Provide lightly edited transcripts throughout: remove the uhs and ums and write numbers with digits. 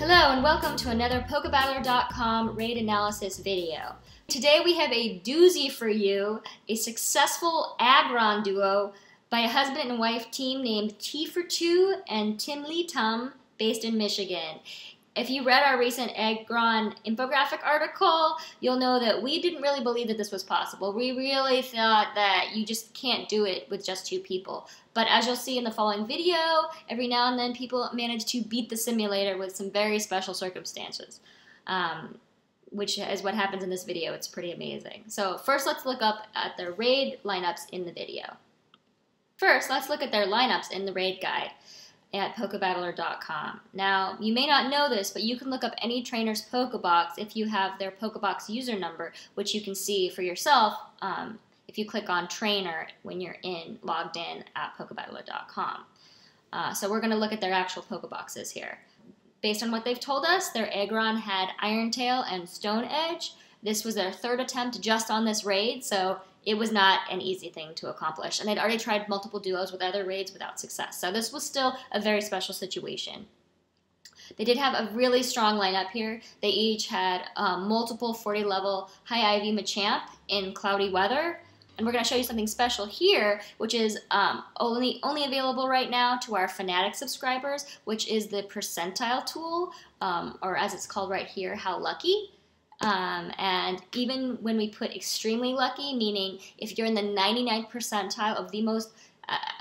Hello and welcome to another Pokebattler.com raid analysis video. Today we have a doozy for you, a successful Aggron Duo by a husband and wife team named TwoForTea and TimLeeTum based in Michigan. If you read our recent Aggron infographic article, you'll know that we didn't really believe that this was possible. We really thought that you just can't do it with just two people. But as you'll see in the following video, every now and then people manage to beat the simulator with some very special circumstances, which is what happens in this video. It's pretty amazing. So first let's look up at their raid lineups in the video. First, let's look at their lineups in the raid guide at Pokebattler.com. Now, you may not know this, but you can look up any trainer's Pokebox if you have their Pokebox user number, which you can see for yourself if you click on trainer when you're logged in at Pokebattler.com. So we're going to look at their actual Pokeboxes here. Based on what they've told us, their Aggron had Iron Tail and Stone Edge. This was their third attempt just on this raid, so it was not an easy thing to accomplish. And they'd already tried multiple duos with other raids without success. So this was still a very special situation. They did have a really strong lineup here. They each had multiple 40 level high IV Machamp in cloudy weather. And we're going to show you something special here, which is only available right now to our Fanatic subscribers, which is the percentile tool, or as it's called right here, How Lucky. And even when we put extremely lucky, meaning if you're in the 99th percentile of the most,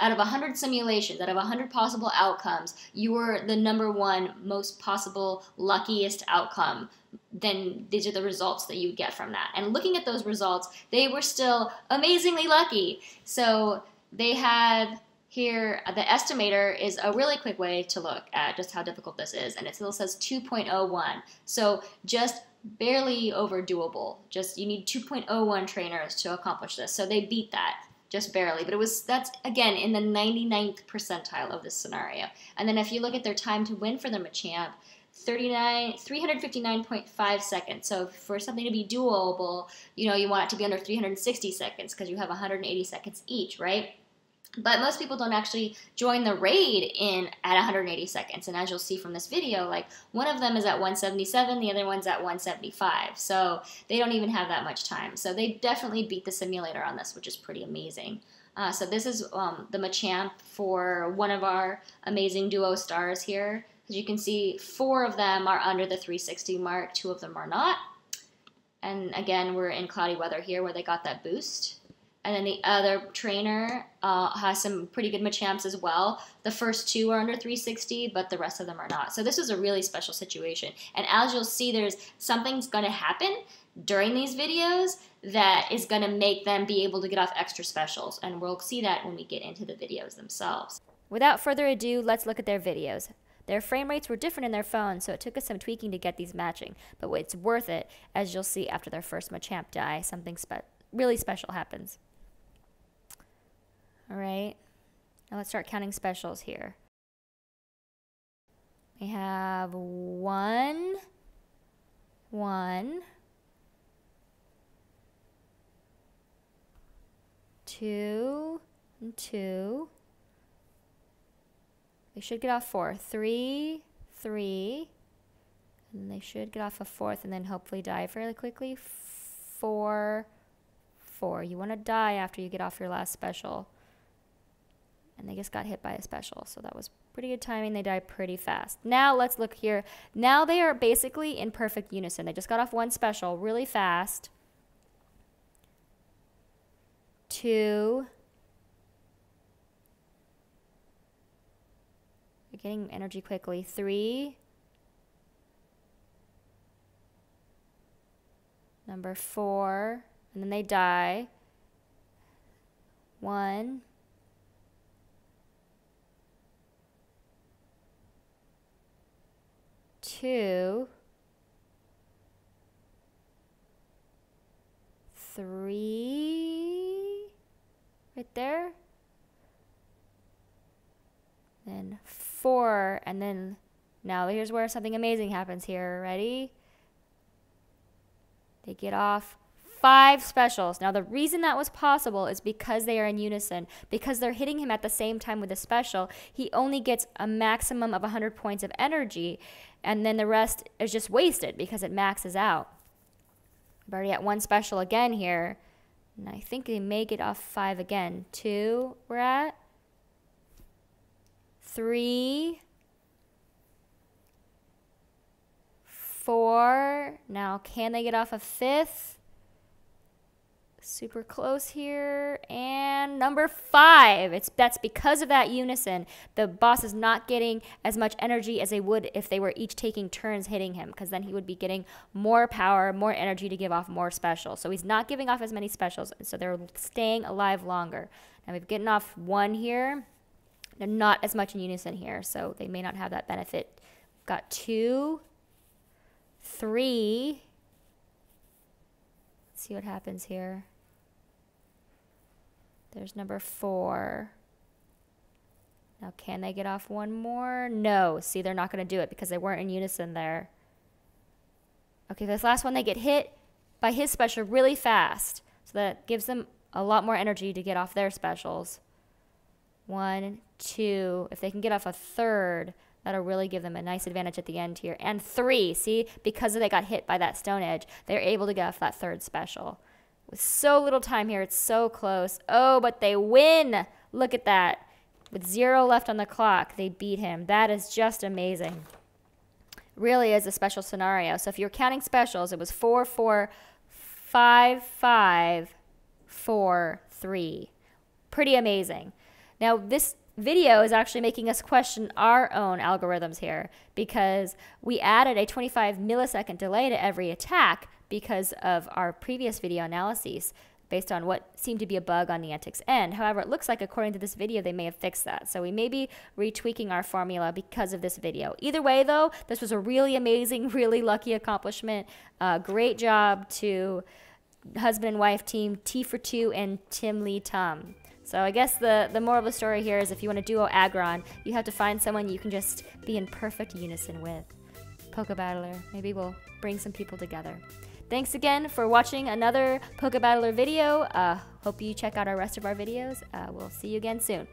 out of 100 simulations, out of 100 possible outcomes, you were the #1 most possible luckiest outcome, then these are the results that you would get from that. And looking at those results, they were still amazingly lucky. So they had here, the estimator is a really quick way to look at just how difficult this is, and it still says 2.01. So just barely over doable. Just you need 2.01 trainers to accomplish this. So they beat that just barely, but that's again in the 99th percentile of this scenario. And then if you look at their time to win for the Machamp, 359.5 seconds. So for something to be doable, you want it to be under 360 seconds because you have 180 seconds each, right? But most people don't actually join the raid at 180 seconds. And as you'll see from this video, like one of them is at 177, the other one's at 175. So they don't even have that much time. So they definitely beat the simulator on this, which is pretty amazing. So this is the Machamp for one of our amazing duo stars here. As you can see, 4 of them are under the 360 mark, 2 of them are not. And again, we're in cloudy weather here where they got that boost. And then the other trainer has some pretty good Machamps as well. The first 2 are under 360, but the rest of them are not. So this is a really special situation. And as you'll see, something's going to happen during these videos that is going to make them be able to get off extra specials. And we'll see that when we get into the videos themselves. Without further ado, let's look at their videos. Their frame rates were different in their phones, so it took us some tweaking to get these matching. But it's worth it, as you'll see after their first Machamp die, something really special happens. All right, now let's start counting specials here. We have 1, 2, and 2. They should get off 4. 3, 3, and they should get off a 4th and then hopefully die fairly quickly. 4, 4. You want to die after you get off your last special. And they just got hit by a special, so that was pretty good timing. They died pretty fast. Now let's look here. Now they are basically in perfect unison. They just got off 1 special really fast. 2. They're getting energy quickly. 3. Number 4. And then they die. 1. 2, 3, right there, then 4, and then now here's where something amazing happens here. Ready? They get off 5 specials. Now, the reason that was possible is because they are in unison. Because they're hitting him at the same time with a special, he only gets a maximum of 100 points of energy, and then the rest is just wasted because it maxes out. We're already at 1 special again here, and I think they may get off 5 again. 2 we're at. 3. 4. Now, can they get off a 5th? Super close here. And number 5. That's because of that unison. The boss is not getting as much energy as they would if they were each taking turns hitting him, because then he would be getting more power, more energy to give off more specials. So he's not giving off as many specials, so they're staying alive longer. Now we've gotten off 1 here. They're not as much in unison here, so they may not have that benefit. Got 2. 3. Let's see what happens here. There's number 4. Now, can they get off 1 more? No. See, they're not going to do it because they weren't in unison there. Okay, this last one, they get hit by his special really fast. So that gives them a lot more energy to get off their specials. 1, 2. If they can get off a 3rd, that'll really give them a nice advantage at the end here. And 3, see, because they got hit by that stone edge, they're able to get off that 3rd special. With so little time here, it's so close. Oh, but they win. Look at that. With 0 left on the clock, they beat him. That is just amazing. Really is a special scenario. So if you're counting specials, it was 4, 4, 5, 5, 4, 3. Pretty amazing. Now, this video is actually making us question our own algorithms here, because we added a 25 millisecond delay to every attack because of our previous video analyses based on what seemed to be a bug on Niantic's end. However, it looks like according to this video, they may have fixed that. So we may be retweaking our formula because of this video. Either way, though, this was a really amazing, really lucky accomplishment. Great job to husband and wife team TwoForTea and TimLeeTum. So I guess the moral of the story here is if you want to duo Aggron, you have to find someone you can just be in perfect unison with. Pokebattler, maybe we'll bring some people together. Thanks again for watching another Pokebattler video. Hope you check out our rest of our videos. We'll see you again soon.